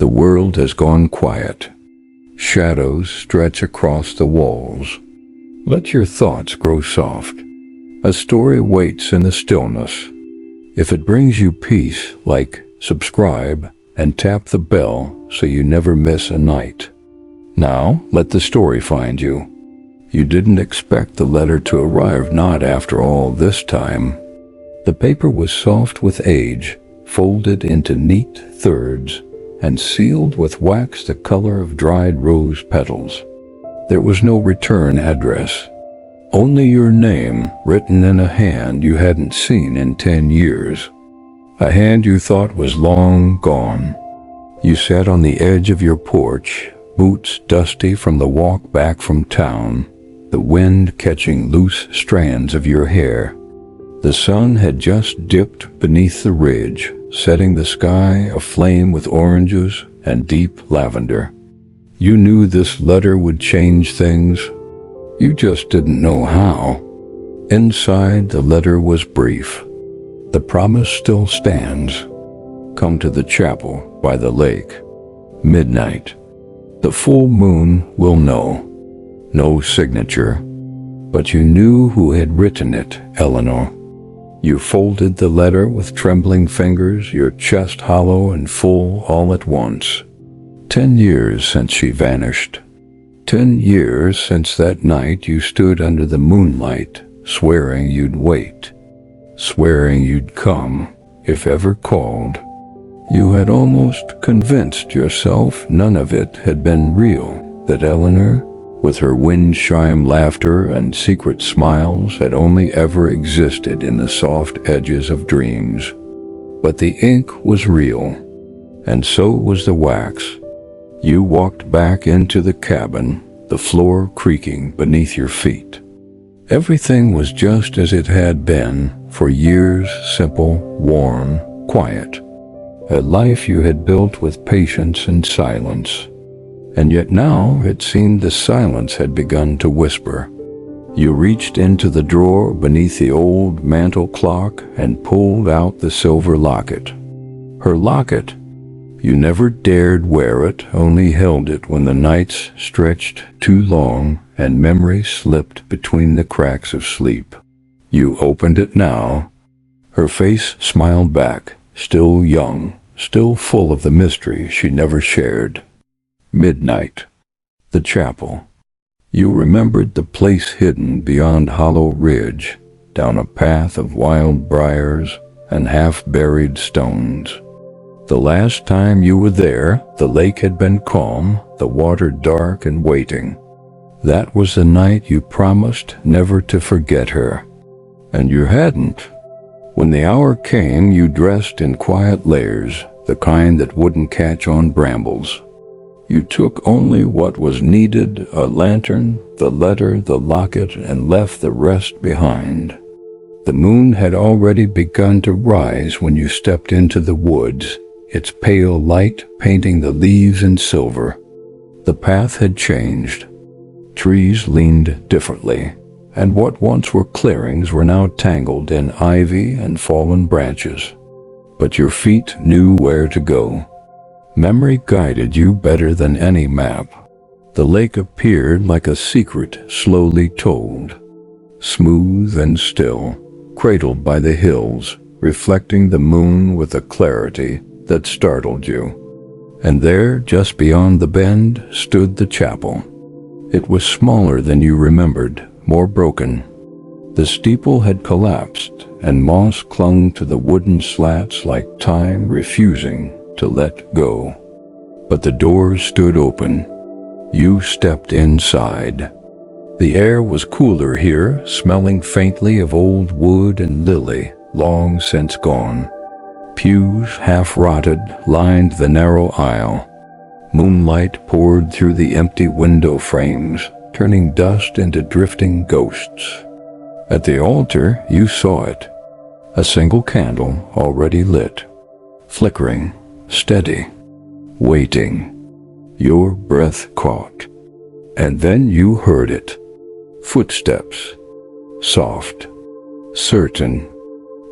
The world has gone quiet. Shadows stretch across the walls. Let your thoughts grow soft. A story waits in the stillness. If it brings you peace, like, subscribe, and tap the bell so you never miss a night. Now, let the story find you. You didn't expect the letter to arrive, not after all this time. The paper was soft with age, folded into neat thirds, and sealed with wax the color of dried rose petals. There was no return address. Only your name, written in a hand you hadn't seen in 10 years. A hand you thought was long gone. You sat on the edge of your porch, boots dusty from the walk back from town, the wind catching loose strands of your hair. The sun had just dipped beneath the ridge, setting the sky aflame with oranges and deep lavender. You knew this letter would change things. You just didn't know how. Inside the letter was brief. The promise still stands. Come to the chapel by the lake. Midnight. The full moon will know. No signature. But you knew who had written it, Eleanor. You folded the letter with trembling fingers, your chest hollow and full all at once. 10 years since she vanished. 10 years since that night you stood under the moonlight, swearing you'd wait, swearing you'd come, if ever called. You had almost convinced yourself none of it had been real, that Eleanor, with her wind-chime laughter and secret smiles, had only ever existed in the soft edges of dreams. But the ink was real, and so was the wax. You walked back into the cabin, the floor creaking beneath your feet. Everything was just as it had been for years, simple, warm, quiet. A life you had built with patience and silence. And yet now it seemed the silence had begun to whisper. You reached into the drawer beneath the old mantel clock and pulled out the silver locket. Her locket. You never dared wear it, only held it when the nights stretched too long and memory slipped between the cracks of sleep. You opened it now. Her face smiled back, still young, still full of the mystery she never shared. Midnight. The chapel. You remembered the place hidden beyond Hollow Ridge, down a path of wild briars and half-buried stones. The last time you were there, the lake had been calm, the water dark and waiting. That was the night you promised never to forget her. And you hadn't. When the hour came, you dressed in quiet layers, the kind that wouldn't catch on brambles. You took only what was needed, a lantern, the letter, the locket, and left the rest behind. The moon had already begun to rise when you stepped into the woods, its pale light painting the leaves in silver. The path had changed. Trees leaned differently, and what once were clearings were now tangled in ivy and fallen branches. But your feet knew where to go. Memory guided you better than any map. The lake appeared like a secret slowly told, smooth and still, cradled by the hills, reflecting the moon with a clarity that startled you. And there, just beyond the bend, stood the chapel. It was smaller than you remembered, more broken. The steeple had collapsed, and moss clung to the wooden slats like time refusing to let go. But the doors stood open. You stepped inside. The air was cooler here, smelling faintly of old wood and lily, long since gone. Pews, half-rotted, lined the narrow aisle. Moonlight poured through the empty window frames, turning dust into drifting ghosts. At the altar, you saw it. A single candle already lit, flickering, steady, waiting. Your breath caught. And then you heard it. Footsteps. Soft. Certain.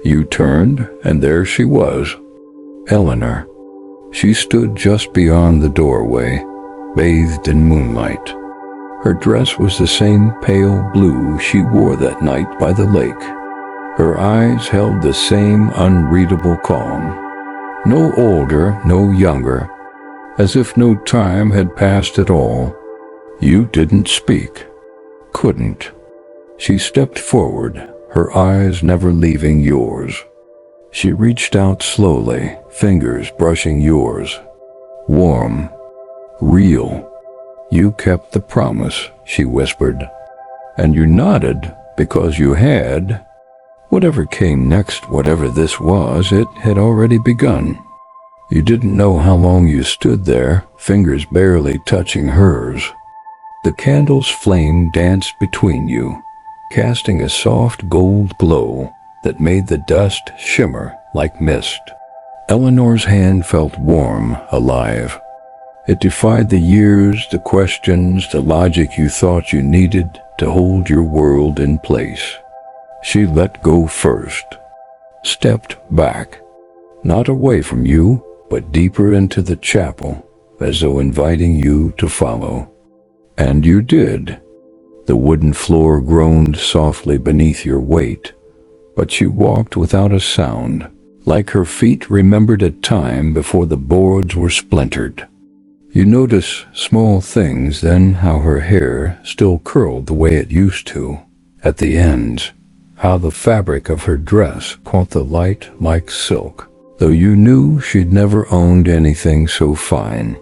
You turned, and there she was. Eleanor. She stood just beyond the doorway, bathed in moonlight. Her dress was the same pale blue she wore that night by the lake. Her eyes held the same unreadable calm. No older, no younger, as if no time had passed at all. You didn't speak. Couldn't. She stepped forward, her eyes never leaving yours. She reached out slowly, fingers brushing yours. Warm. Real. You kept the promise, she whispered. And you nodded because you had. Whatever came next, whatever this was, it had already begun. You didn't know how long you stood there, fingers barely touching hers. The candle's flame danced between you, casting a soft gold glow that made the dust shimmer like mist. Eleanor's hand felt warm, alive. It defied the years, the questions, the logic you thought you needed to hold your world in place. She let go first, stepped back, not away from you, but deeper into the chapel, as though inviting you to follow. And you did. The wooden floor groaned softly beneath your weight, but she walked without a sound, like her feet remembered a time before the boards were splintered. You notice small things, then how her hair still curled the way it used to, at the ends, how the fabric of her dress caught the light like silk, though you knew she'd never owned anything so fine.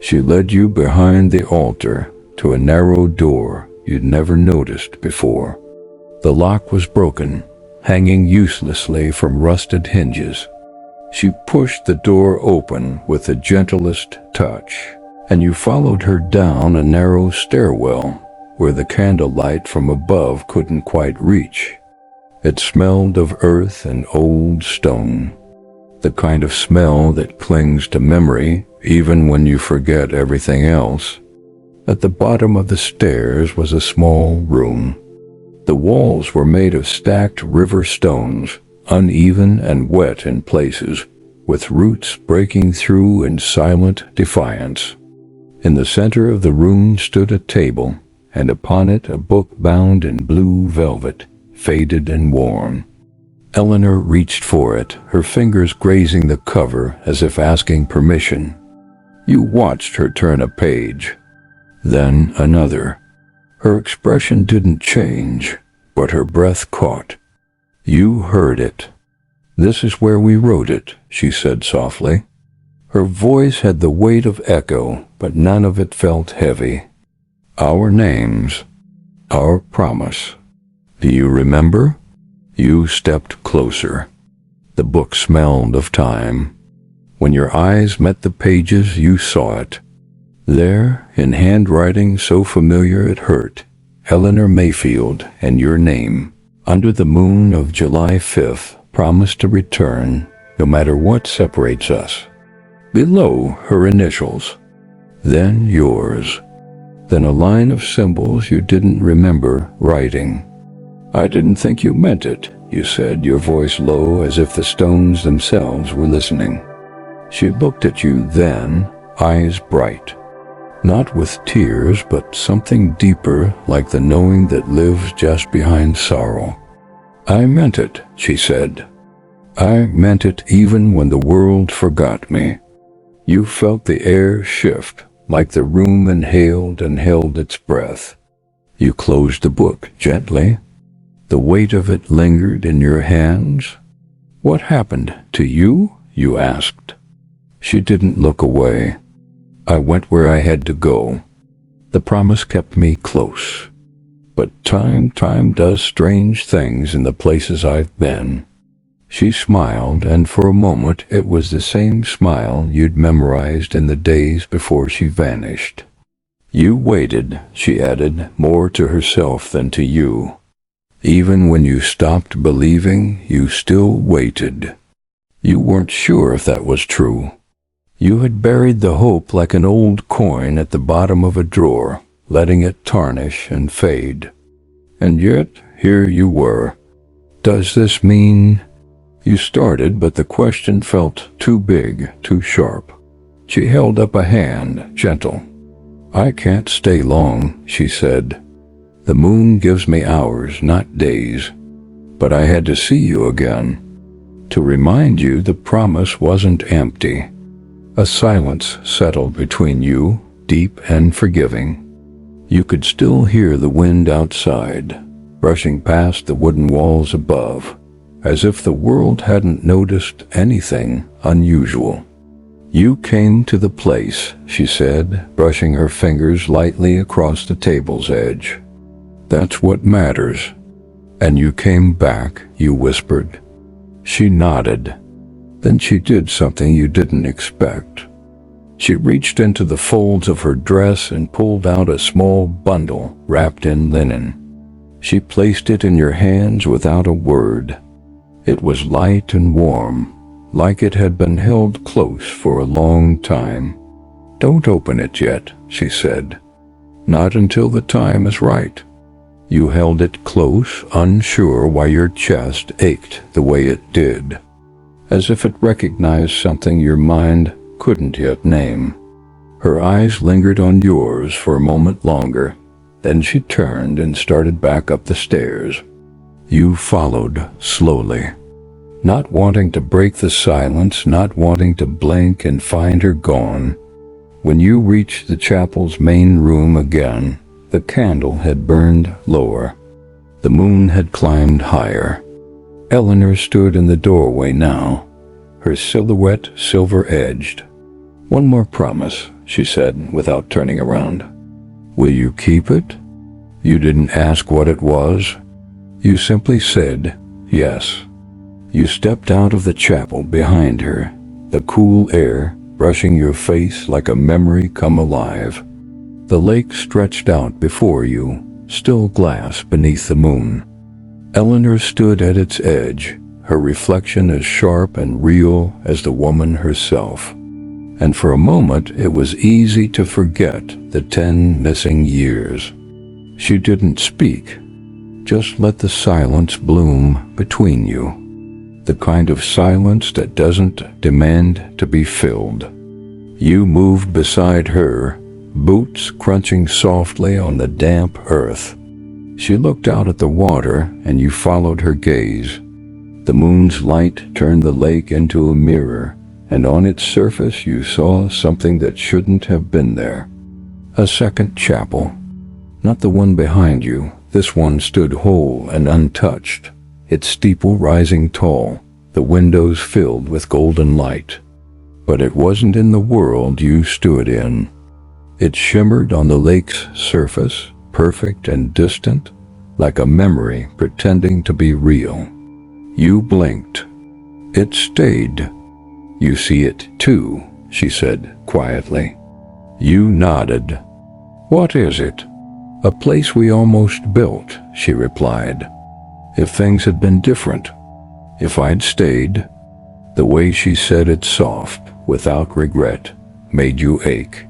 She led you behind the altar to a narrow door you'd never noticed before. The lock was broken, hanging uselessly from rusted hinges. She pushed the door open with the gentlest touch, and you followed her down a narrow stairwell where the candlelight from above couldn't quite reach. It smelled of earth and old stone, the kind of smell that clings to memory even when you forget everything else. At the bottom of the stairs was a small room. The walls were made of stacked river stones, uneven and wet in places, with roots breaking through in silent defiance. In the center of the room stood a table, and upon it a book bound in blue velvet, faded and worn. Eleanor reached for it, her fingers grazing the cover as if asking permission. You watched her turn a page, then another. Her expression didn't change, but her breath caught. You heard it. "This is where we wrote it," she said softly. Her voice had the weight of echo, but none of it felt heavy. "Our names, our promise. Do you remember?" You stepped closer. The book smelled of time. When your eyes met the pages, you saw it. There, in handwriting so familiar it hurt, Eleanor Mayfield and your name, under the moon of July 5th, promised to return, no matter what separates us. Below, her initials. Then yours. Then a line of symbols you didn't remember writing. "I didn't think you meant it," you said, your voice low as if the stones themselves were listening. She looked at you then, eyes bright. Not with tears, but something deeper, like the knowing that lives just behind sorrow. "I meant it," she said. "I meant it even when the world forgot me." You felt the air shift, like the room inhaled and held its breath. You closed the book gently. The weight of it lingered in your hands. "What happened to you?" you asked. She didn't look away. "I went where I had to go. The promise kept me close. But time does strange things in the places I've been." She smiled, and for a moment it was the same smile you'd memorized in the days before she vanished. "You waited," she added, more to herself than to you. "Even when you stopped believing, you still waited." You weren't sure if that was true. You had buried the hope like an old coin at the bottom of a drawer, letting it tarnish and fade. And yet, here you were. "Does this mean—" You started, but the question felt too big, too sharp. She held up a hand, gentle. "I can't stay long," she said. "The moon gives me hours, not days. But I had to see you again, to remind you the promise wasn't empty." A silence settled between you, deep and forgiving. You could still hear the wind outside, brushing past the wooden walls above, as if the world hadn't noticed anything unusual. "You came to the place," she said, brushing her fingers lightly across the table's edge. "That's what matters. And you came back," you whispered. She nodded. Then she did something you didn't expect. She reached into the folds of her dress and pulled out a small bundle wrapped in linen. She placed it in your hands without a word. It was light and warm, like it had been held close for a long time. "Don't open it yet," she said. "Not until the time is right." You held it close, unsure why your chest ached the way it did, as if it recognized something your mind couldn't yet name. Her eyes lingered on yours for a moment longer, then she turned and started back up the stairs. You followed slowly, not wanting to break the silence, not wanting to blink and find her gone. When you reached the chapel's main room again, the candle had burned lower. The moon had climbed higher. Eleanor stood in the doorway now, her silhouette silver-edged. "One more promise," she said without turning around. "Will you keep it?" You didn't ask what it was. You simply said, "Yes." You stepped out of the chapel behind her, the cool air brushing your face like a memory come alive. The lake stretched out before you, still glass beneath the moon. Eleanor stood at its edge, her reflection as sharp and real as the woman herself. And for a moment it was easy to forget the 10 missing years. She didn't speak, just let the silence bloom between you. The kind of silence that doesn't demand to be filled. You moved beside her, boots crunching softly on the damp earth. She looked out at the water and you followed her gaze. The moon's light turned the lake into a mirror, and on its surface you saw something that shouldn't have been there. A second chapel. Not the one behind you. This one stood whole and untouched, its steeple rising tall, the windows filled with golden light. But it wasn't in the world you stood in. It shimmered on the lake's surface, perfect and distant, like a memory pretending to be real. You blinked. It stayed. "You see it too," she said quietly. You nodded. "What is it?" "A place we almost built," she replied. "If things had been different, if I'd stayed." The way she said it soft, without regret, made you ache.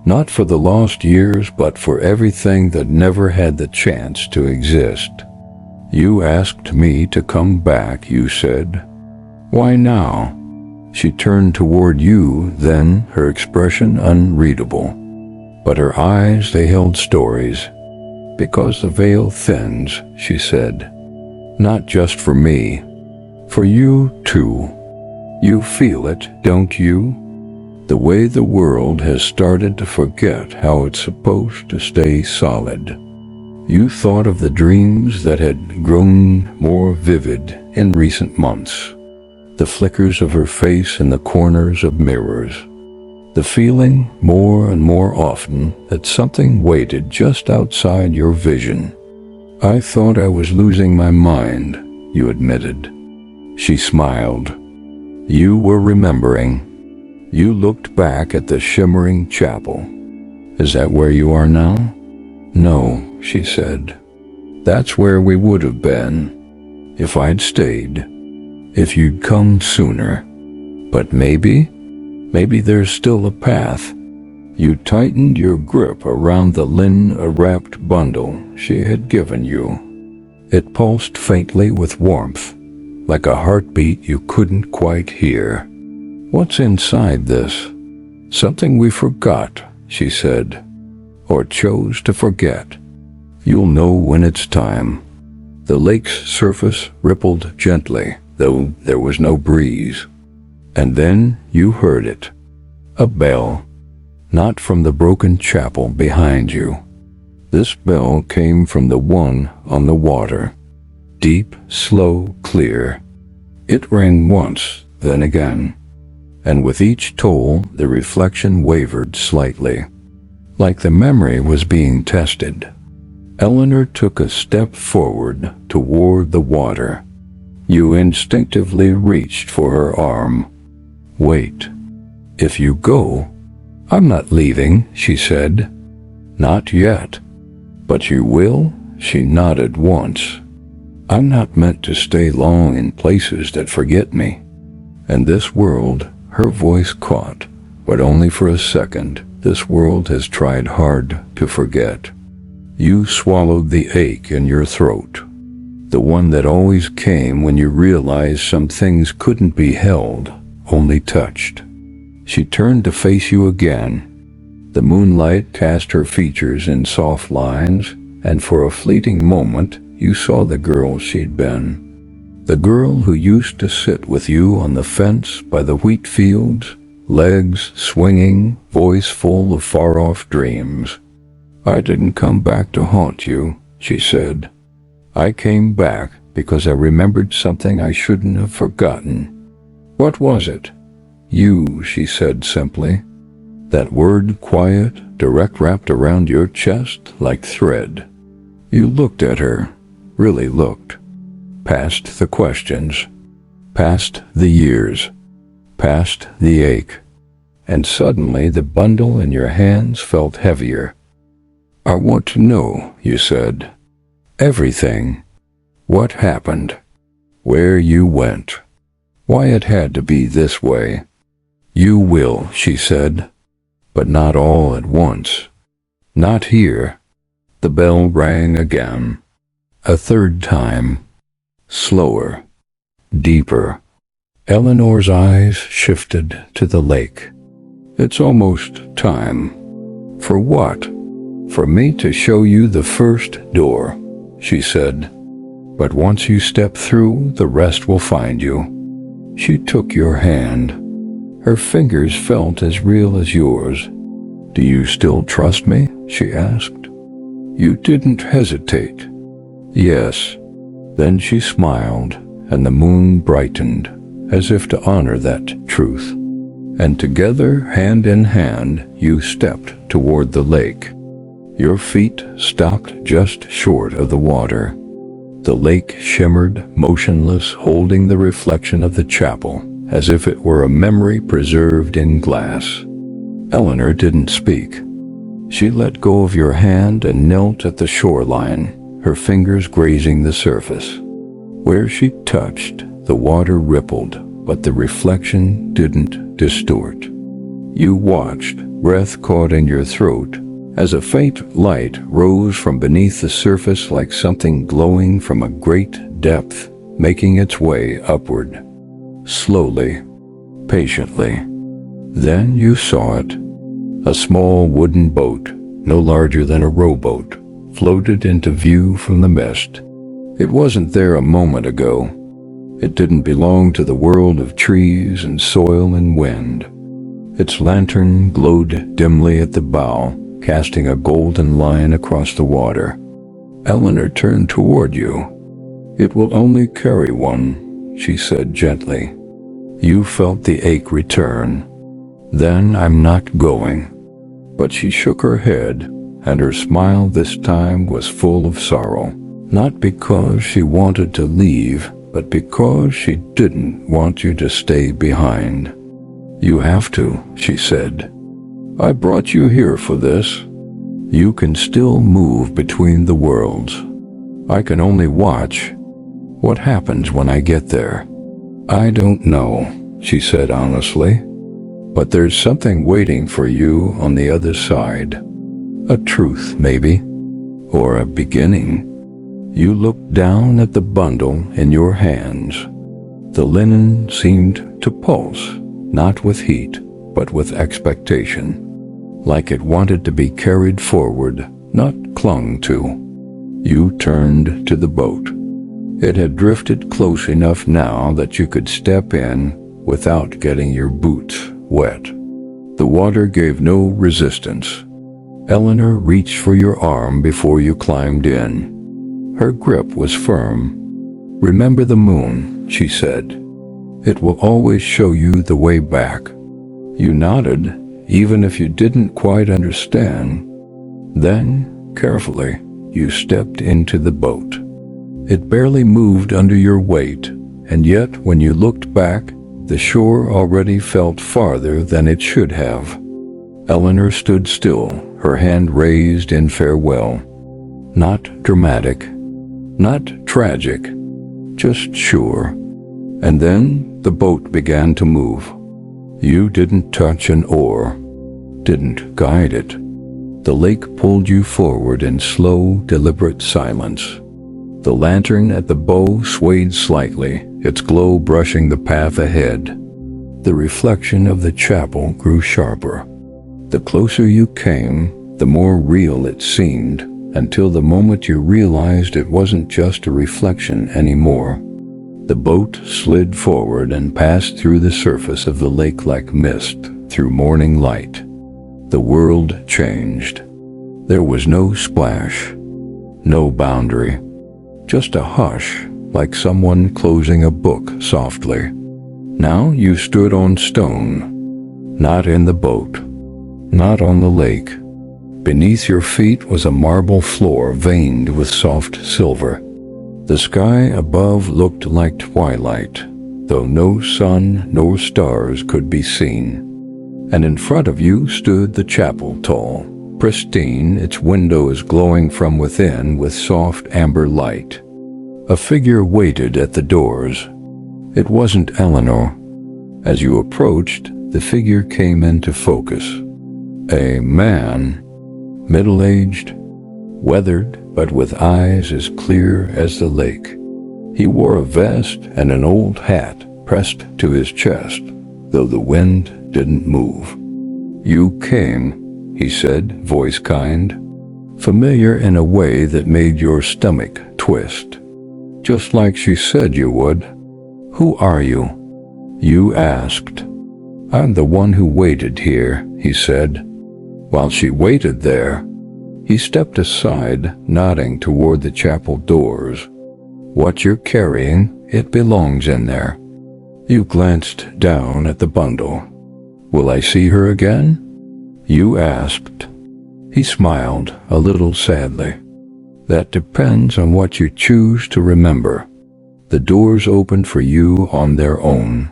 Not for the lost years, but for everything that never had the chance to exist. "You asked me to come back," you said. "Why now?" She turned toward you, then, her expression unreadable. But her eyes, they held stories. "Because the veil thins," she said. "Not just for me. For you, too. You feel it, don't you? The way the world has started to forget how it's supposed to stay solid." You thought of the dreams that had grown more vivid in recent months. The flickers of her face in the corners of mirrors. The feeling, more and more often, that something waited just outside your vision. "I thought I was losing my mind," you admitted. She smiled. You were remembering. You looked back at the shimmering chapel. "Is that where you are now?" "No," she said. "That's where we would have been, if I'd stayed, if you'd come sooner. But maybe there's still a path." You tightened your grip around the linen-wrapped bundle she had given you. It pulsed faintly with warmth, like a heartbeat you couldn't quite hear. "What's inside this?" Something we forgot, she said, or chose to forget. You'll know when it's time. The lake's surface rippled gently, though there was no breeze. And then you heard it. A bell. Not from the broken chapel behind you. This bell came from the one on the water. Deep, slow, clear. It rang once, then again. And with each toll, the reflection wavered slightly. Like the memory was being tested. Eleanor took a step forward toward the water. You instinctively reached for her arm. Wait. If you go, I'm not leaving, she said. Not yet. But you will? She nodded once. I'm not meant to stay long in places that forget me. And this world, her voice caught, but only for a second. This world has tried hard to forget. You swallowed the ache in your throat. The one that always came when you realized some things couldn't be held, only touched. She turned to face you again. The moonlight cast her features in soft lines, and for a fleeting moment you saw the girl she'd been. The girl who used to sit with you on the fence by the wheat fields, legs swinging, voice full of far-off dreams. I didn't come back to haunt you, she said. I came back because I remembered something I shouldn't have forgotten. What was it? You, she said simply. That word quiet, direct wrapped around your chest like thread. You looked at her, really looked. Past the questions, past the years, past the ache. And suddenly the bundle in your hands felt heavier. I want to know, you said. Everything. What happened? Where you went. Why it had to be this way. You will, she said. But not all at once. Not here. The bell rang again. A third time. Slower. Deeper. Eleanor's eyes shifted to the lake. It's almost time. For what? For me to show you the first door, she said. But once you step through, the rest will find you. She took your hand. Her fingers felt as real as yours. Do you still trust me? She asked. You didn't hesitate. Yes. Then she smiled, and the moon brightened, as if to honor that truth. And together, hand in hand, you stepped toward the lake. Your feet stopped just short of the water. The lake shimmered, motionless, holding the reflection of the chapel, as if it were a memory preserved in glass. Eleanor didn't speak. She let go of your hand and knelt at the shoreline, her fingers grazing the surface. Where she touched, the water rippled, but the reflection didn't distort. You watched, breath caught in your throat, as a faint light rose from beneath the surface like something glowing from a great depth, making its way upward. Slowly, patiently. Then you saw it. A small wooden boat, no larger than a rowboat, floated into view from the mist. It wasn't there a moment ago. It didn't belong to the world of trees and soil and wind. Its lantern glowed dimly at the bow, casting a golden line across the water. Eleanor turned toward you. It will only carry one, she said gently. You felt the ache return. Then I'm not going. But she shook her head, and her smile this time was full of sorrow. Not because she wanted to leave, but because she didn't want you to stay behind. You have to, she said. I brought you here for this. You can still move between the worlds. I can only watch. What happens when I get there? I don't know, she said honestly. But there's something waiting for you on the other side. A truth, maybe. Or a beginning. You looked down at the bundle in your hands. The linen seemed to pulse, not with heat, but with expectation, like it wanted to be carried forward, not clung to. You turned to the boat. It had drifted close enough now that you could step in without getting your boots wet. The water gave no resistance. Eleanor reached for your arm before you climbed in. Her grip was firm. "Remember the moon," she said. "It will always show you the way back." You nodded, even if you didn't quite understand. Then, carefully, you stepped into the boat. It barely moved under your weight, and yet when you looked back, the shore already felt farther than it should have. Eleanor stood still, her hand raised in farewell. Not dramatic, not tragic, just sure. And then the boat began to move. You didn't touch an oar, didn't guide it. The lake pulled you forward in slow, deliberate silence. The lantern at the bow swayed slightly, its glow brushing the path ahead. The reflection of the chapel grew sharper. The closer you came, the more real it seemed, until the moment you realized it wasn't just a reflection anymore. The boat slid forward and passed through the surface of the lake like mist through morning light. The world changed. There was no splash, no boundary, just a hush, like someone closing a book softly. Now you stood on stone, not in the boat, not on the lake. Beneath your feet was a marble floor veined with soft silver. The sky above looked like twilight, though no sun nor stars could be seen. And in front of you stood the chapel, tall, pristine, its windows glowing from within with soft amber light. A figure waited at the doors. It wasn't Eleanor. As you approached, the figure came into focus. A man, middle-aged, weathered, but with eyes as clear as the lake. He wore a vest and an old hat pressed to his chest, though the wind didn't move. "You came," he said, voice kind, familiar in a way that made your stomach twist. Just like she said you would. "Who are you?" You asked. "I'm the one who waited here," he said. While she waited there, he stepped aside, nodding toward the chapel doors. "What you're carrying, it belongs in there." You glanced down at the bundle. "Will I see her again?" You asked. He smiled, a little sadly. "That depends on what you choose to remember." The doors opened for you on their own.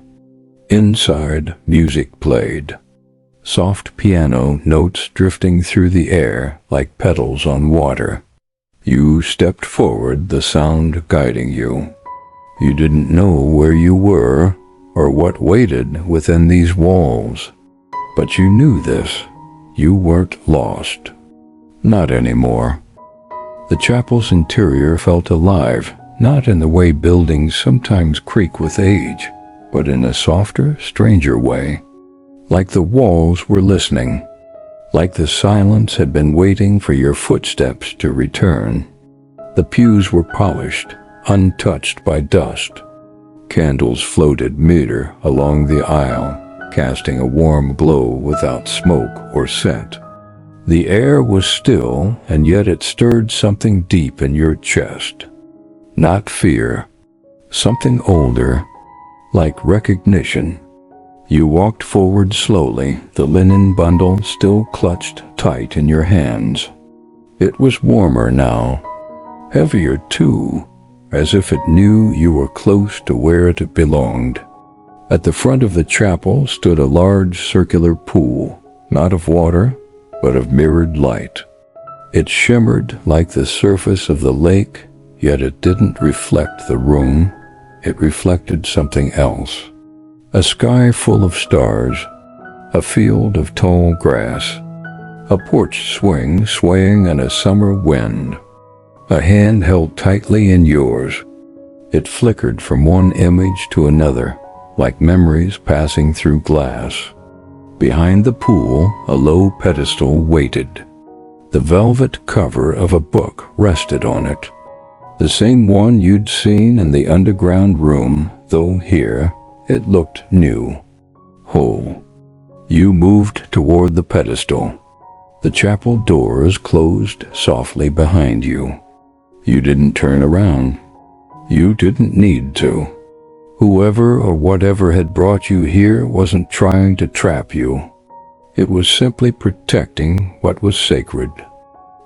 Inside, music played. Soft piano notes drifting through the air like petals on water. You stepped forward, the sound guiding you. You didn't know where you were or what waited within these walls. But you knew this. You weren't lost. Not anymore. The chapel's interior felt alive, not in the way buildings sometimes creak with age, but in a softer, stranger way. Like the walls were listening, like the silence had been waiting for your footsteps to return. The pews were polished, untouched by dust. Candles floated mid along the aisle, casting a warm glow without smoke or scent. The air was still, and yet it stirred something deep in your chest. Not fear, something older, like recognition. You walked forward slowly, the linen bundle still clutched tight in your hands. It was warmer now, heavier too, as if it knew you were close to where it belonged. At the front of the chapel stood a large circular pool, not of water, but of mirrored light. It shimmered like the surface of the lake, yet it didn't reflect the room. It reflected something else. A sky full of stars, a field of tall grass, a porch swing swaying in a summer wind. A hand held tightly in yours. It flickered from one image to another, like memories passing through glass. Behind the pool, a low pedestal waited. The velvet cover of a book rested on it. The same one you'd seen in the underground room, though here it looked new, whole. You moved toward the pedestal. The chapel doors closed softly behind you. You didn't turn around. You didn't need to. Whoever or whatever had brought you here wasn't trying to trap you. It was simply protecting what was sacred.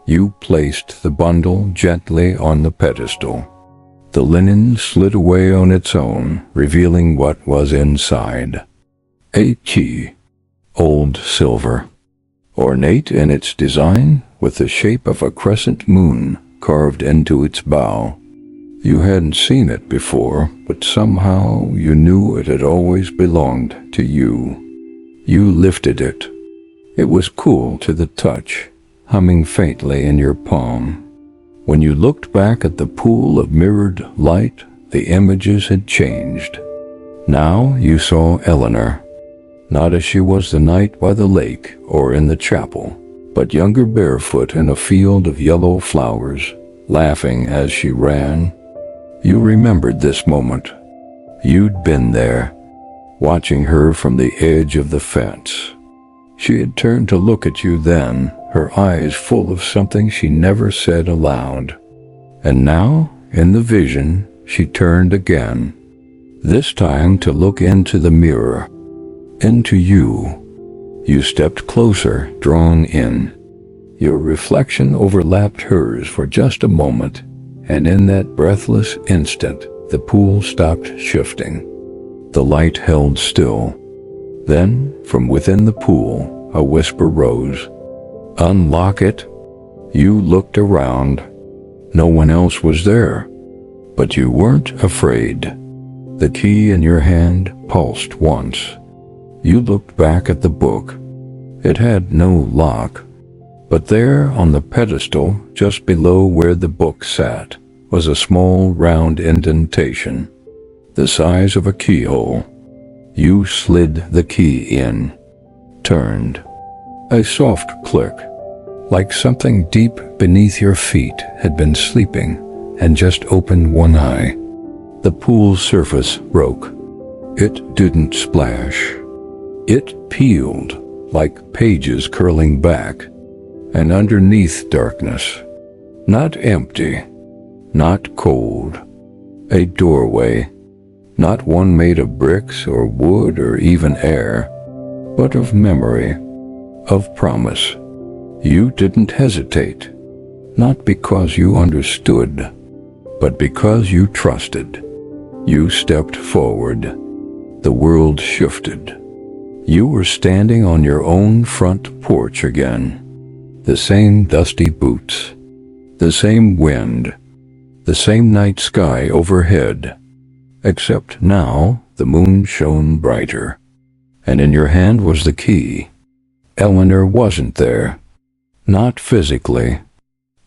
You placed the bundle gently on the pedestal. The linen slid away on its own, revealing what was inside. A key, old silver, ornate in its design, with the shape of a crescent moon carved into its bow. You hadn't seen it before, but somehow you knew it had always belonged to you. You lifted it. It was cool to the touch, humming faintly in your palm. When you looked back at the pool of mirrored light, the images had changed. Now you saw Eleanor, not as she was the night by the lake or in the chapel, but younger, barefoot in a field of yellow flowers, laughing as she ran. You remembered this moment. You'd been there, watching her from the edge of the fence. She had turned to look at you then, her eyes full of something she never said aloud. And now, in the vision, she turned again, this time to look into the mirror, into you. You stepped closer, drawn in. Your reflection overlapped hers for just a moment, and in that breathless instant, the pool stopped shifting. The light held still. Then, from within the pool, a whisper rose. "Unlock it." You looked around. No one else was there. But you weren't afraid. The key in your hand pulsed once. You looked back at the book. It had no lock. But there, on the pedestal, just below where the book sat, was a small round indentation, the size of a keyhole. You slid the key in, turned. A soft click, like something deep beneath your feet had been sleeping and just opened one eye. The pool's surface broke. It didn't splash. It peeled, like pages curling back, and underneath darkness, not empty, not cold, a doorway, not one made of bricks or wood or even air, but of memory, of promise. You didn't hesitate, not because you understood, but because you trusted. You stepped forward. The world shifted. You were standing on your own front porch again. The same dusty boots, the same wind, the same night sky overhead, except now the moon shone brighter, and in your hand was the key. Eleanor wasn't there, not physically,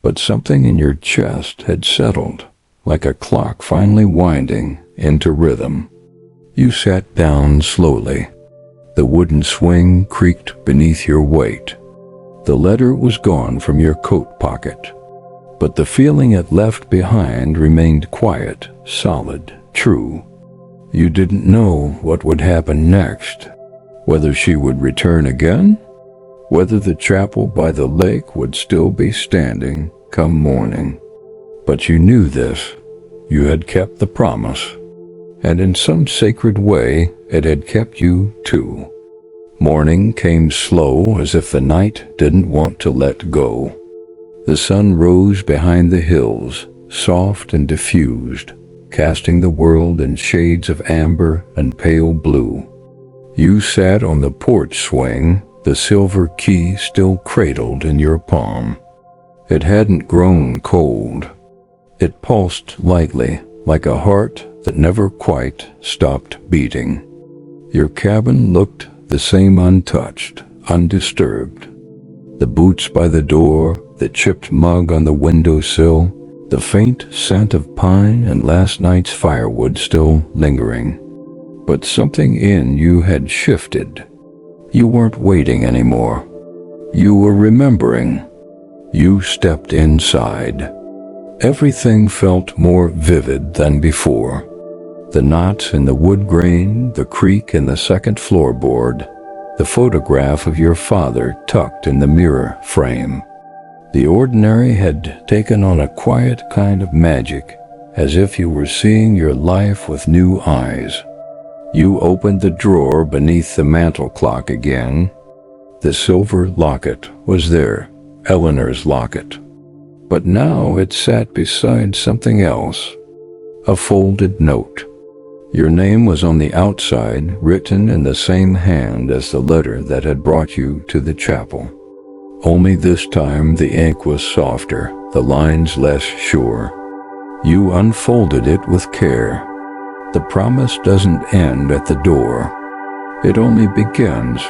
but something in your chest had settled, like a clock finally winding into rhythm. You sat down slowly. The wooden swing creaked beneath your weight. The letter was gone from your coat pocket, but the feeling it left behind remained quiet, solid, true. You didn't know what would happen next, whether she would return again, whether the chapel by the lake would still be standing come morning. But you knew this. You had kept the promise, and in some sacred way it had kept you too. Morning came slow, as if the night didn't want to let go. The sun rose behind the hills, soft and diffused, casting the world in shades of amber and pale blue. You sat on the porch swing, the silver key still cradled in your palm. It hadn't grown cold. It pulsed lightly, like a heart that never quite stopped beating. Your cabin looked the same, untouched, undisturbed. The boots by the door, the chipped mug on the windowsill, the faint scent of pine and last night's firewood still lingering. But something in you had shifted. You weren't waiting anymore. You were remembering. You stepped inside. Everything felt more vivid than before. The knots in the wood grain, the creak in the second floorboard, the photograph of your father tucked in the mirror frame. The ordinary had taken on a quiet kind of magic, as if you were seeing your life with new eyes. You opened the drawer beneath the mantel clock again. The silver locket was there, Eleanor's locket. But now it sat beside something else, a folded note. Your name was on the outside, written in the same hand as the letter that had brought you to the chapel. Only this time the ink was softer, the lines less sure. You unfolded it with care. The promise doesn't end at the door. It only begins.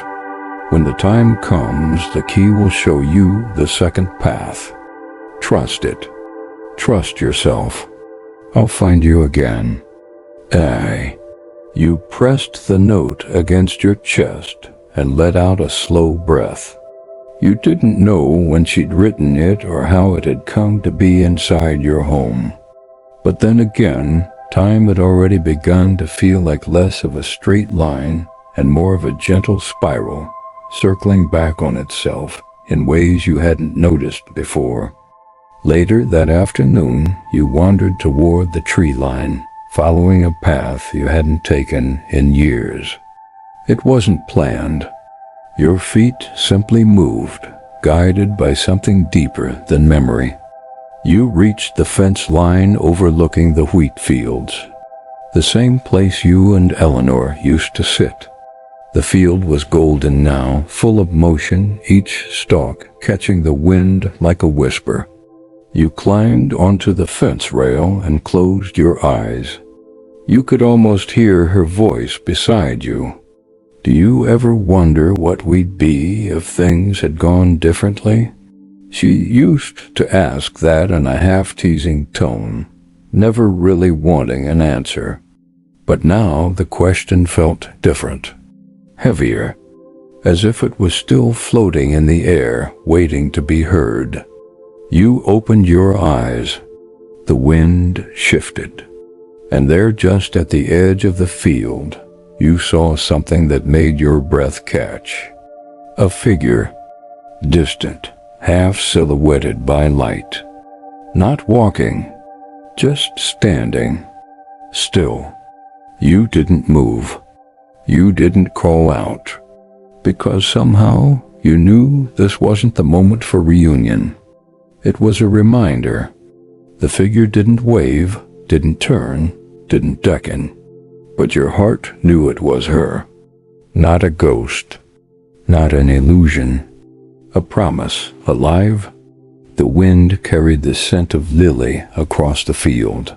When the time comes, the key will show you the second path. Trust it. Trust yourself. I'll find you again. Aye. You pressed the note against your chest and let out a slow breath. You didn't know when she'd written it or how it had come to be inside your home. But then again, time had already begun to feel like less of a straight line and more of a gentle spiral, circling back on itself in ways you hadn't noticed before. Later that afternoon, you wandered toward the tree line, following a path you hadn't taken in years. It wasn't planned. Your feet simply moved, guided by something deeper than memory. You reached the fence line overlooking the wheat fields, the same place you and Eleanor used to sit. The field was golden now, full of motion, each stalk catching the wind like a whisper. You climbed onto the fence rail and closed your eyes. You could almost hear her voice beside you. Do you ever wonder what we'd be if things had gone differently? She used to ask that in a half-teasing tone, never really wanting an answer. But now the question felt different, heavier, as if it was still floating in the air, waiting to be heard. You opened your eyes. The wind shifted. And there, just at the edge of the field, you saw something that made your breath catch. A figure, distant, half silhouetted by light. Not walking, just standing, still. You didn't move. You didn't call out, because somehow you knew this wasn't the moment for reunion. It was a reminder. The figure didn't wave, didn't turn, didn't beckon, but your heart knew it was her. Not a ghost, not an illusion, a promise, alive. The wind carried the scent of lily across the field,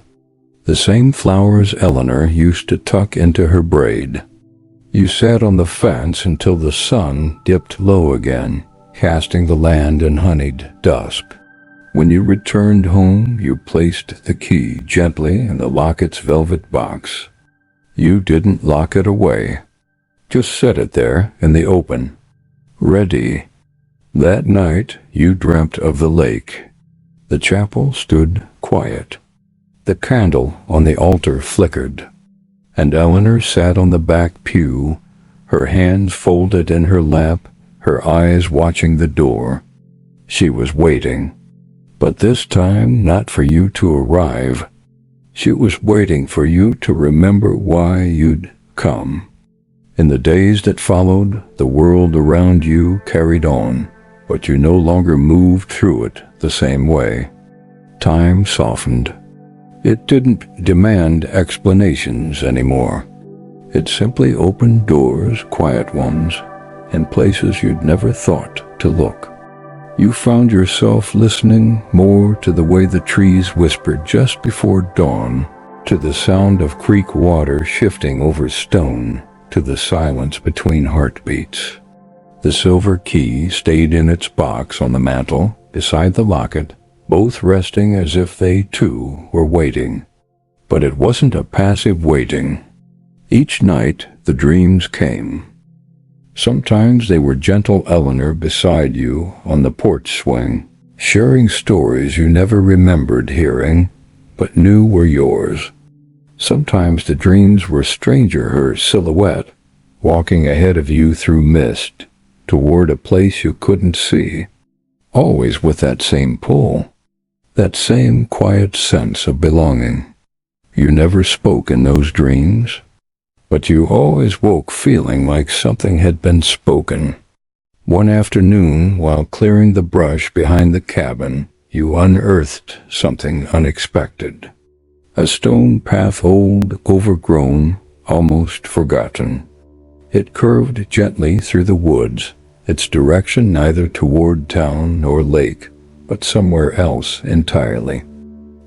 the same flowers Eleanor used to tuck into her braid. You sat on the fence until the sun dipped low again, casting the land in honeyed dusk. When you returned home, you placed the key gently in the locket's velvet box. You didn't lock it away, just set it there in the open, ready. That night, you dreamt of the lake. The chapel stood quiet. The candle on the altar flickered, and Eleanor sat on the back pew, her hands folded in her lap, her eyes watching the door. She was waiting. But this time, not for you to arrive. She was waiting for you to remember why you'd come. In the days that followed, the world around you carried on, but you no longer moved through it the same way. Time softened. It didn't demand explanations anymore. It simply opened doors, quiet ones, and places you'd never thought to look. You found yourself listening more to the way the trees whispered just before dawn, to the sound of creek water shifting over stone, to the silence between heartbeats. The silver key stayed in its box on the mantel, beside the locket, both resting as if they, too, were waiting. But it wasn't a passive waiting. Each night, the dreams came. Sometimes they were gentle Eleanor beside you on the porch swing, sharing stories you never remembered hearing, but knew were yours. Sometimes the dreams were stranger, her silhouette, walking ahead of you through mist, toward a place you couldn't see, always with that same pull, that same quiet sense of belonging. You never spoke in those dreams, but you always woke feeling like something had been spoken. One afternoon, while clearing the brush behind the cabin, you unearthed something unexpected. A stone path, old, overgrown, almost forgotten. It curved gently through the woods, its direction neither toward town nor lake, but somewhere else entirely.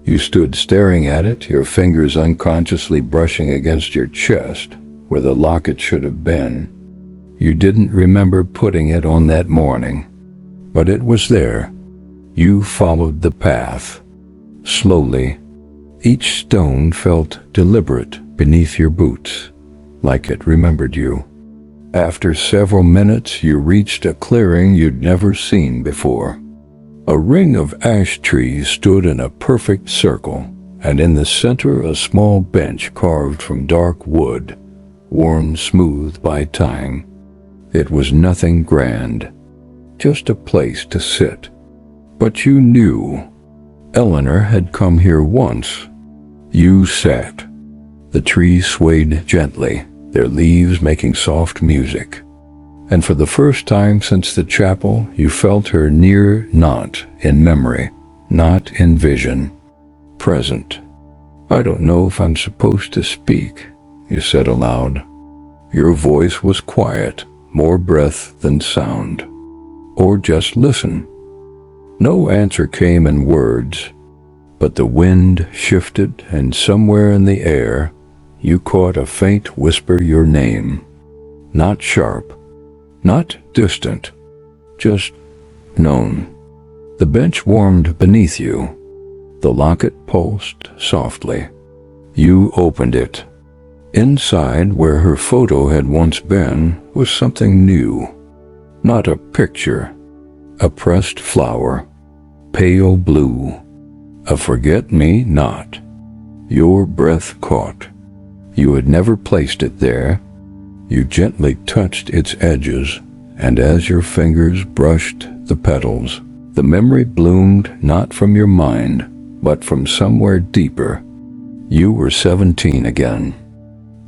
You stood staring at it, your fingers unconsciously brushing against your chest, where the locket should have been. You didn't remember putting it on that morning, but it was there. You followed the path. Slowly, each stone felt deliberate beneath your boots, like it remembered you. After several minutes, you reached a clearing you'd never seen before. A ring of ash trees stood in a perfect circle, and in the center a small bench carved from dark wood, worn smooth by time. It was nothing grand, just a place to sit. But you knew. Eleanor had come here once. You sat. The trees swayed gently, their leaves making soft music. And for the first time since the chapel, you felt her near, not in memory, not in vision, present. "I don't know if I'm supposed to speak," you said aloud. Your voice was quiet, more breath than sound. Or just listen. No answer came in words, but the wind shifted, and somewhere in the air, you caught a faint whisper your name. Not sharp, not distant, just known. The bench warmed beneath you. The locket pulsed softly. You opened it. Inside, where her photo had once been, was something new. Not a picture. A pressed flower. Pale blue. A forget-me-not. Your breath caught. You had never placed it there. You gently touched its edges, and as your fingers brushed the petals, the memory bloomed not from your mind, but from somewhere deeper. You were 17 again.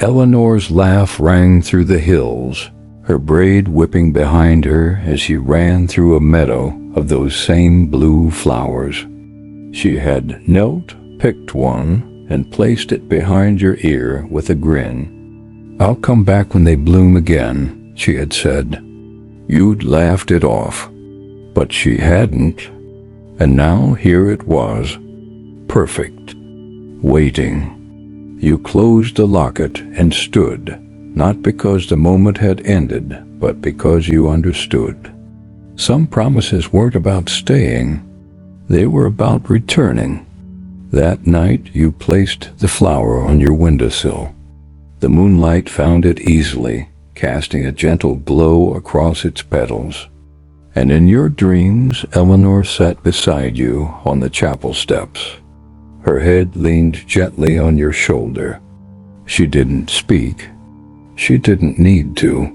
Eleanor's laugh rang through the hills, her braid whipping behind her as she ran through a meadow of those same blue flowers. She had knelt, picked one, and placed it behind your ear with a grin. "I'll come back when they bloom again," she had said. You'd laughed it off, but she hadn't, and now here it was, perfect, waiting. You closed the locket and stood, not because the moment had ended, but because you understood. Some promises weren't about staying, they were about returning. That night you placed the flower on your windowsill. The moonlight found it easily, casting a gentle glow across its petals. And in your dreams, Eleanor sat beside you on the chapel steps. Her head leaned gently on your shoulder. She didn't speak. She didn't need to.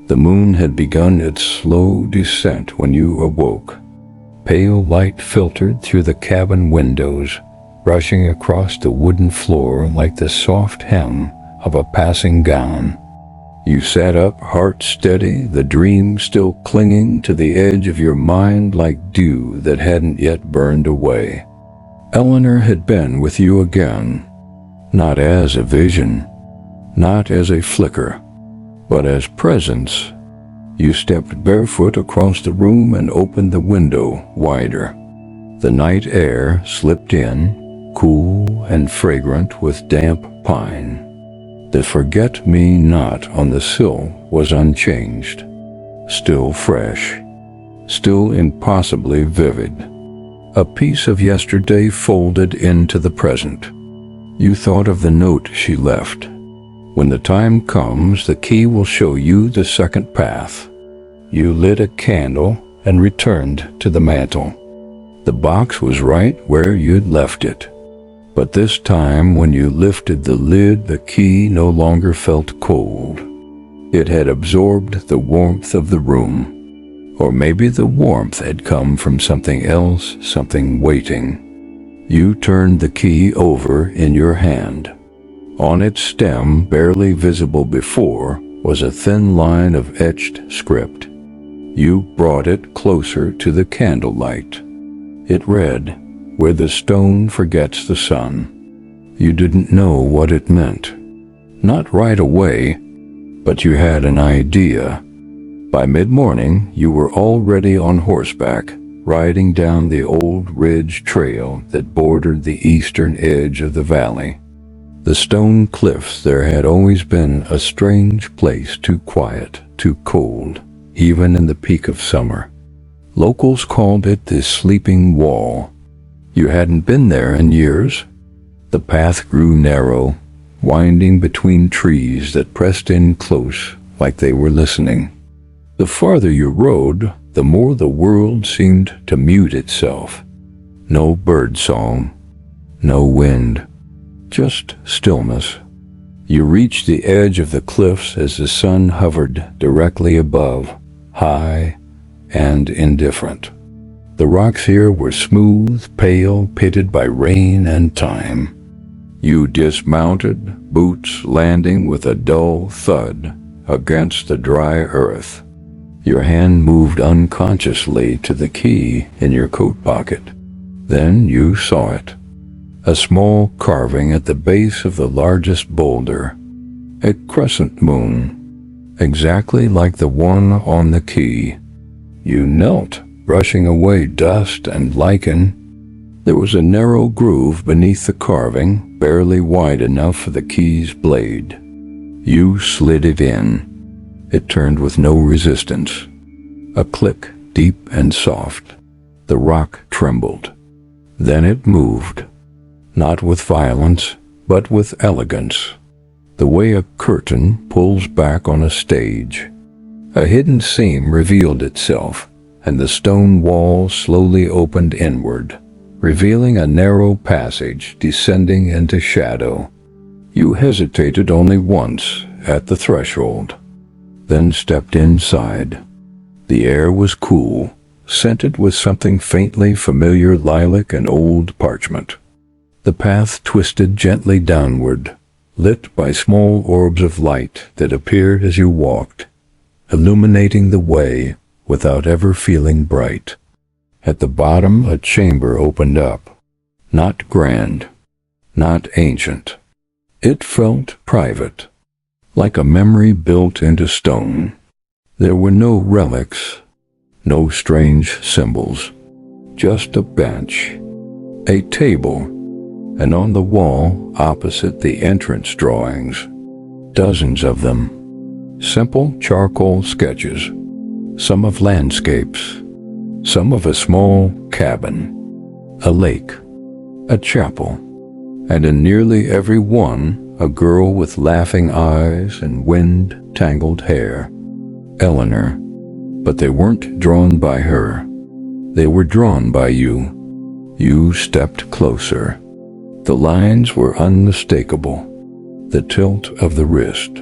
The moon had begun its slow descent when you awoke. Pale light filtered through the cabin windows, rushing across the wooden floor like the soft hem of a passing gown. You sat up, heart steady, the dream still clinging to the edge of your mind like dew that hadn't yet burned away. Eleanor had been with you again, not as a vision, not as a flicker, but as presence. You stepped barefoot across the room and opened the window wider. The night air slipped in, cool and fragrant with damp pine. The forget-me-not on the sill was unchanged, still fresh, still impossibly vivid. A piece of yesterday folded into the present. You thought of the note she left, When the time comes, the key will show you the second path. You lit a candle and returned to the mantel. The box was right where you'd left it. But this time, when you lifted the lid, the key no longer felt cold. It had absorbed the warmth of the room. Or maybe the warmth had come from something else, something waiting. You turned the key over in your hand. On its stem, barely visible before, was a thin line of etched script. You brought it closer to the candlelight. It read, "Where the stone forgets the sun." You didn't know what it meant. Not right away, but you had an idea. By mid-morning, you were already on horseback, riding down the old ridge trail that bordered the eastern edge of the valley. The stone cliffs there had always been a strange place, too quiet, too cold, even in the peak of summer. Locals called it the Sleeping Wall. You hadn't been there in years. The path grew narrow, winding between trees that pressed in close like they were listening. The farther you rode, the more the world seemed to mute itself. No bird song, no wind, just stillness. You reached the edge of the cliffs as the sun hovered directly above, high and indifferent. The rocks here were smooth, pale, pitted by rain and time. You dismounted, boots landing with a dull thud against the dry earth. Your hand moved unconsciously to the key in your coat pocket. Then you saw it. A small carving at the base of the largest boulder. A crescent moon, exactly like the one on the key. You knelt, brushing away dust and lichen. There was a narrow groove beneath the carving, barely wide enough for the key's blade. You slid it in. It turned with no resistance. A click, deep and soft. The rock trembled. Then it moved. Not with violence, but with elegance. The way a curtain pulls back on a stage. A hidden seam revealed itself, and the stone wall slowly opened inward, revealing a narrow passage descending into shadow. You hesitated only once at the threshold, then stepped inside. The air was cool, scented with something faintly familiar, lilac and old parchment. The path twisted gently downward, lit by small orbs of light that appeared as you walked, illuminating the way without ever feeling bright. At the bottom, a chamber opened up. Not grand, not ancient. It felt private, like a memory built into stone. There were no relics, no strange symbols, just a bench, a table, and on the wall opposite the entrance drawings, dozens of them. Simple charcoal sketches, some of landscapes, some of a small cabin, a lake, a chapel, and in nearly every one, a girl with laughing eyes and wind-tangled hair. Eleanor. But they weren't drawn by her. They were drawn by you. You stepped closer. The lines were unmistakable. The tilt of the wrist.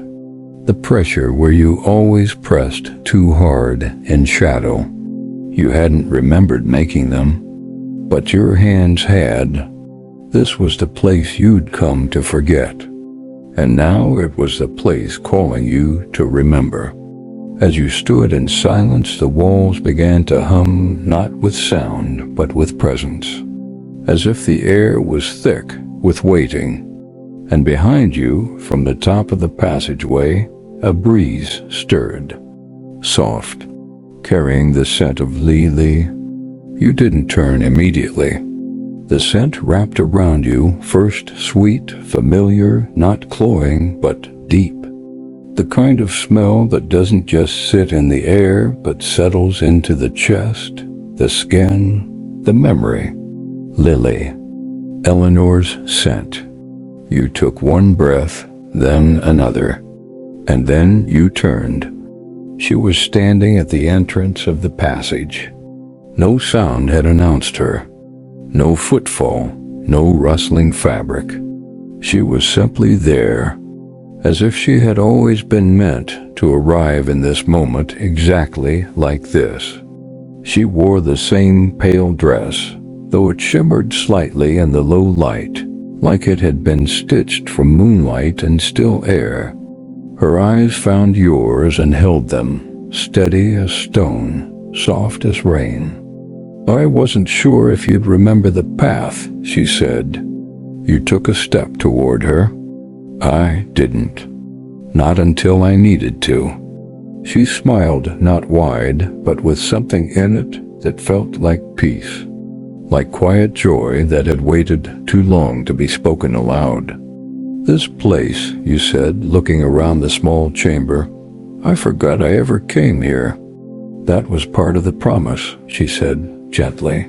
The pressure where you always pressed too hard in shadow. You hadn't remembered making them, but your hands had. This was the place you'd come to forget. And now it was the place calling you to remember. As you stood in silence, the walls began to hum, not with sound, but with presence, as if the air was thick with waiting. And behind you, from the top of the passageway, a breeze stirred, soft, carrying the scent of lily. You didn't turn immediately. The scent wrapped around you, first sweet, familiar, not cloying, but deep. The kind of smell that doesn't just sit in the air, but settles into the chest, the skin, the memory. Lily. Eleanor's scent. You took one breath, then another, and then you turned. She was standing at the entrance of the passage. No sound had announced her. No footfall, no rustling fabric. She was simply there, as if she had always been meant to arrive in this moment exactly like this. She wore the same pale dress, though it shimmered slightly in the low light, like it had been stitched from moonlight and still air. Her eyes found yours and held them, steady as stone, soft as rain. "I wasn't sure if you'd remember the path," she said. You took a step toward her. I didn't. Not until I needed to. She smiled, not wide, but with something in it that felt like peace, like quiet joy that had waited too long to be spoken aloud. "This place," you said, looking around the small chamber. "I forgot I ever came here." "That was part of the promise," she said gently.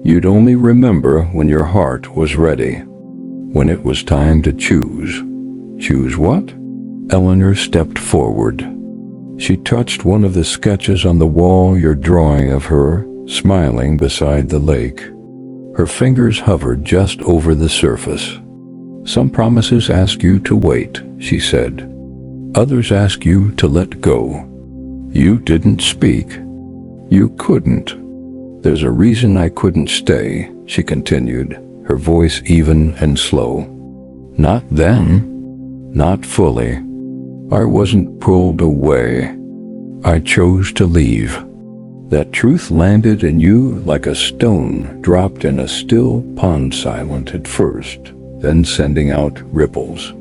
"You'd only remember when your heart was ready, when it was time to choose." "Choose what?" Eleanor stepped forward. She touched one of the sketches on the wall, your drawing of her, smiling beside the lake. Her fingers hovered just over the surface. "Some promises ask you to wait," she said. "Others ask you to let go. You didn't speak. You couldn't. There's a reason I couldn't stay," she continued, her voice even and slow. "Not then. Not fully. I wasn't pulled away. I chose to leave. That truth landed in you like a stone dropped in a still pond, silent at first, then sending out ripples.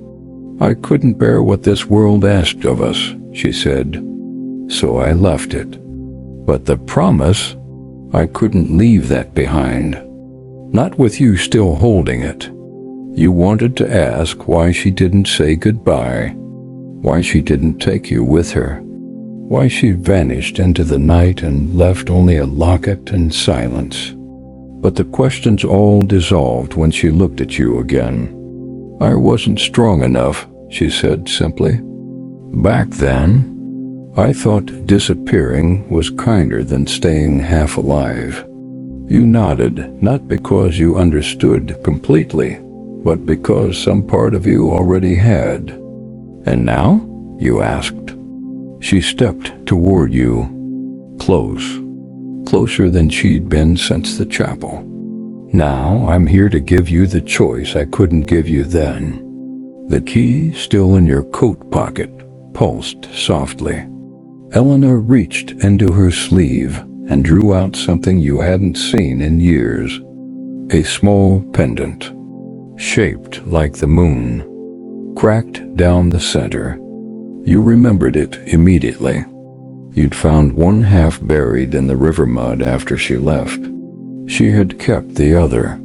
I couldn't bear what this world asked of us," she said, "so I left it. But the promise, I couldn't leave that behind. Not with you still holding it. You wanted to ask why she didn't say goodbye, why she didn't take you with her, why she vanished into the night and left only a locket and silence. But the questions all dissolved when she looked at you again. I wasn't strong enough," she said simply. "Back then, I thought disappearing was kinder than staying half alive." You nodded, not because you understood completely, but because some part of you already had. "And now?" you asked. She stepped toward you, close, closer than she'd been since the chapel. "Now I'm here to give you the choice I couldn't give you then." The key, still in your coat pocket, pulsed softly. Eleanor reached into her sleeve and drew out something you hadn't seen in years. A small pendant, shaped like the moon, cracked down the center. You remembered it immediately. You'd found one half buried in the river mud after she left. She had kept the other.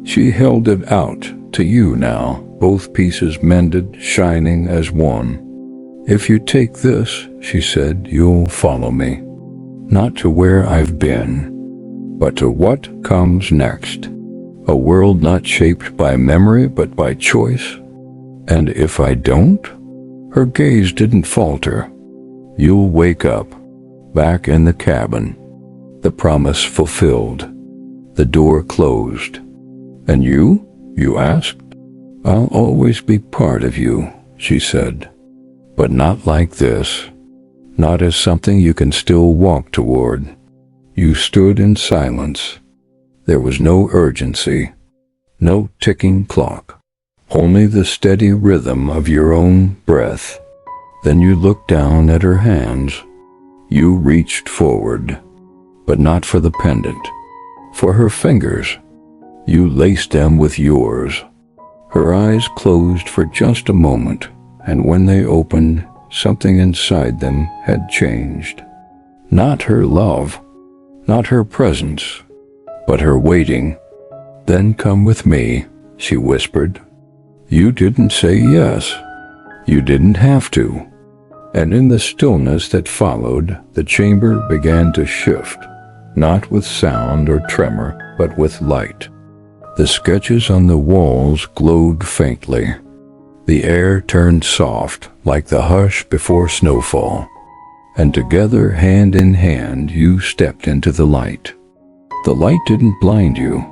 She held it out to you now, both pieces mended, shining as one. "If you take this," she said, "you'll follow me. Not to where I've been, but to what comes next. A world not shaped by memory but by choice. And if I don't?" Her gaze didn't falter. "You'll wake up, back in the cabin. The promise fulfilled. The door closed. And you?" you asked. "I'll always be part of you," she said. "But not like this. Not as something you can still walk toward." You stood in silence. There was no urgency, no ticking clock, only the steady rhythm of your own breath. Then you looked down at her hands. You reached forward, but not for the pendant, for her fingers. You laced them with yours. Her eyes closed for just a moment, and when they opened, something inside them had changed. Not her love, not her presence, but her waiting. "Then come with me," she whispered. You didn't say yes. You didn't have to. And in the stillness that followed, the chamber began to shift, not with sound or tremor, but with light. The sketches on the walls glowed faintly. The air turned soft, like the hush before snowfall, and together, hand in hand, you stepped into the light. The light didn't blind you.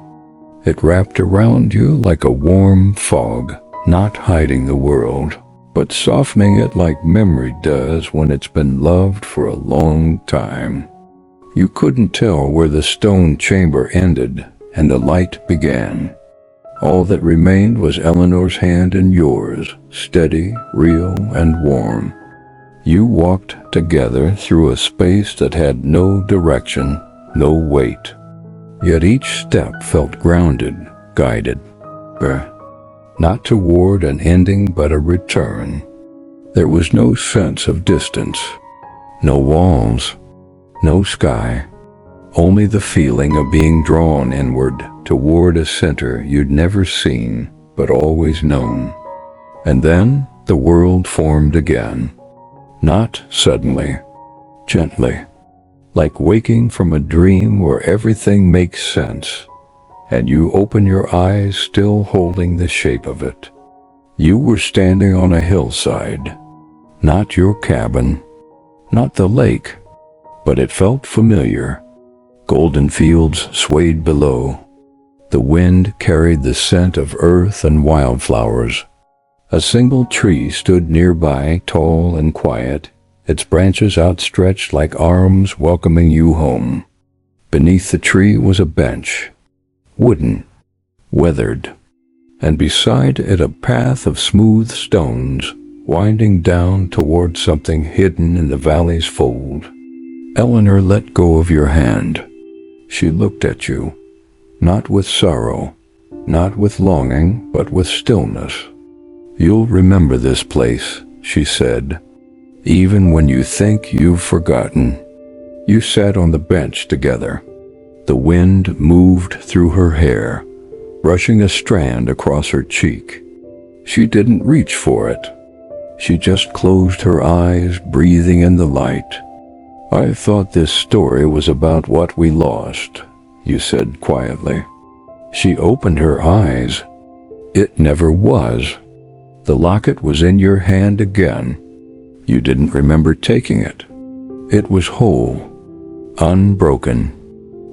It wrapped around you like a warm fog, not hiding the world, but softening it like memory does when it's been loved for a long time. You couldn't tell where the stone chamber ended and the light began. All that remained was Eleanor's hand in yours, steady, real, and warm. You walked together through a space that had no direction, no weight. Yet each step felt grounded, guided. Not toward an ending, but a return. There was no sense of distance, no walls, no sky, only the feeling of being drawn inward toward a center you'd never seen, but always known. And then the world formed again. Not suddenly, gently, like waking from a dream where everything makes sense, and you open your eyes still holding the shape of it. You were standing on a hillside, not your cabin, not the lake, but it felt familiar. Golden fields swayed below. The wind carried the scent of earth and wildflowers. A single tree stood nearby, tall and quiet, its branches outstretched like arms welcoming you home. Beneath the tree was a bench, wooden, weathered, and beside it a path of smooth stones winding down toward something hidden in the valley's fold. Eleanor let go of your hand. She looked at you, not with sorrow, not with longing, but with stillness. "You'll remember this place," she said, "even when you think you've forgotten." You sat on the bench together. The wind moved through her hair, brushing a strand across her cheek. She didn't reach for it. She just closed her eyes, breathing in the light. "I thought this story was about what we lost," you said quietly. She opened her eyes. "It never was." The locket was in your hand again. You didn't remember taking it. It was whole, unbroken,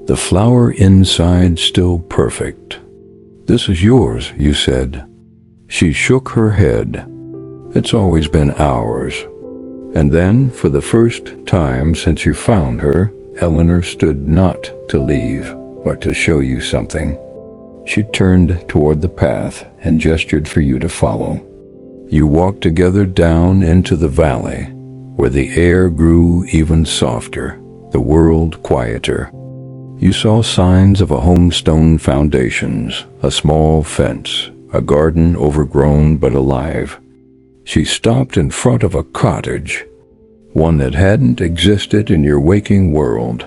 the flower inside still perfect. "This is yours," you said. She shook her head. "It's always been ours." And then, for the first time since you found her, Eleanor stood not to leave, but to show you something. She turned toward the path and gestured for you to follow. You walked together down into the valley, where the air grew even softer, the world quieter. You saw signs of a homestone's foundations, a small fence, a garden overgrown but alive. She stopped in front of a cottage, one that hadn't existed in your waking world.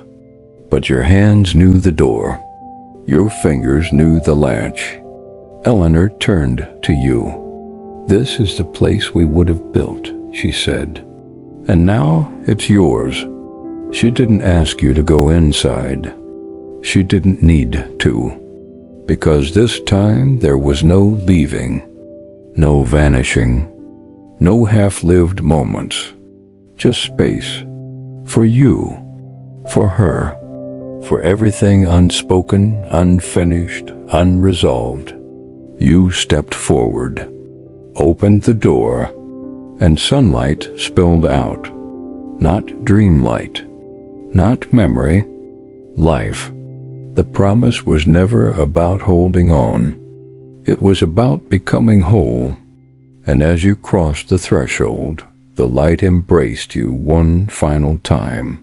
But your hands knew the door. Your fingers knew the latch. Eleanor turned to you. "This is the place we would have built," she said. "And now it's yours." She didn't ask you to go inside. She didn't need to. Because this time there was no leaving, no vanishing, no half-lived moments. Just space. For you. For her. For everything unspoken, unfinished, unresolved. You stepped forward, opened the door, and sunlight spilled out. Not dreamlight, not memory, life. The promise was never about holding on. It was about becoming whole. And as you crossed the threshold, the light embraced you one final time.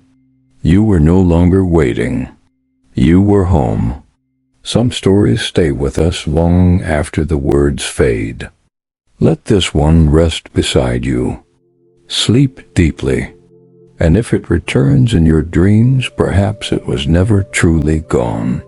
You were no longer waiting. You were home. Some stories stay with us long after the words fade. Let this one rest beside you. Sleep deeply. And if it returns in your dreams, perhaps it was never truly gone.